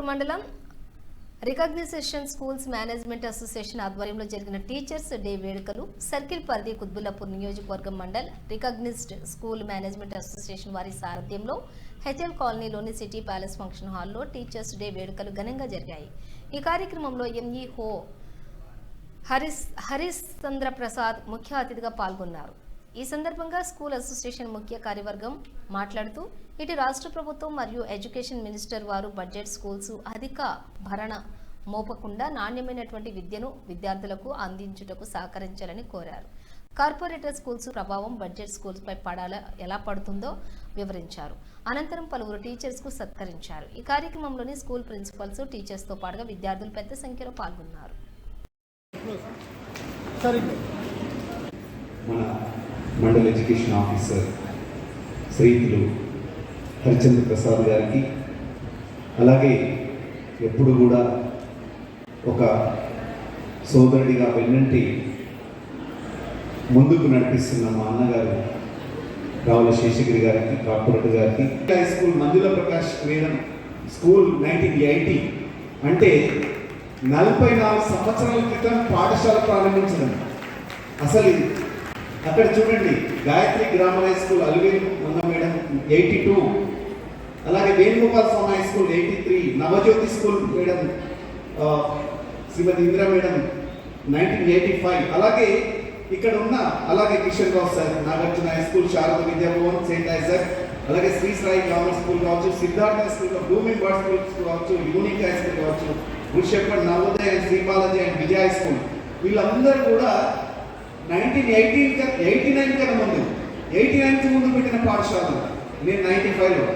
మండలం recognition schools management association ఆధ్వర్యంలో జరిగిన టీచర్స్ డే వేడుకలు సర్కిల్ పరిధి కుత్బుల్లాపూర్ నియోజకవర్గం మండల్ రికగ్నిస్డ్ స్కూల్ మేనేజ్మెంట్ అసోసియేషన్ వారి సారథ్యంలో హెచ్ఎల్ కాలనీలోని సిటీ ప్యాలెస్ ఫంక్షన్ హాల్లో టీచర్స్ డే వేడుకలు ఘనంగా జరిగాయి. ఈ కార్యక్రమంలో ఎంఈఓ హరీష్ చంద్ర ప్రసాద్ ముఖ్య అతిథిగా పాల్గొన్నారు. ఈ సందర్భంగా స్కూల్ అసోసియేషన్ ముఖ్య కార్యవర్గం మాట్లాడుతూ ఇటు రాష్ట్ర ప్రభుత్వం మరియు ఎడ్యుకేషన్ మినిస్టర్ వారు బడ్జెట్ స్కూల్స్ అధిక భరణ మోపకుండా నాణ్యమైనటువంటి విద్యను విద్యార్థులకు అందించుటకు సహకరించాలని కోరారు. కార్పొరేటర్ స్కూల్స్ ప్రభావం బడ్జెట్ స్కూల్స్ పై ఎలా పడుతుందో వివరించారు. అనంతరం పలువురు టీచర్స్ కు సత్కరించారు. ఈ కార్యక్రమంలోని స్కూల్ ప్రిన్సిపల్స్ టీచర్స్ తో పాటుగా విద్యార్థులు పెద్ద సంఖ్యలో పాల్గొన్నారు. మండల్ ఎడ్యుకేషన్ ఆఫీసర్ శ్రీతులు హరిచంద్ర ప్రసాద్ గారికి, అలాగే ఎప్పుడు కూడా ఒక సోదరుడిగా వెన్నంటి ముందుకు నడిపిస్తున్న మా అన్నగారు రావుల శేషగిరి గారికి, కార్పొరేటర్ గారికి, హై స్కూల్ మంజుల ప్రకాష్ మేడం స్కూల్ 1980 అంటే 44 సంవత్సరాల క్రితం పాఠశాల ప్రారంభించడం. అసలు అక్కడ చూడండి, Gayatri grammar high school Alivelu Manga madam 82, అలాగే Venugopal Swamy high school 83, Navajyothi school madam Shrimati Indira madam 1985, అలాగే ఇక్కడ ఉన్న Kishan Rao sir Nagarjuna high school, Sharada Vidyabhavan saint Isaac, అలాగే శ్రీ సాయి గ్రామర్ స్కూల్ కావచ్చు, సిద్ధార్థ హై స్కూల్, భూమి బాడ్ స్కూల్స్ కావచ్చు, యూనిక్ హై స్కూల్ కావచ్చు, గురుషెప్పడ్ Navodaya and Sri Balaji and Vijaya high school, వీళ్ళందరూ కూడా 1989 కన్నా ముందు 89కి ముందు పెట్టిన పాఠశాలలు. నేను 95లో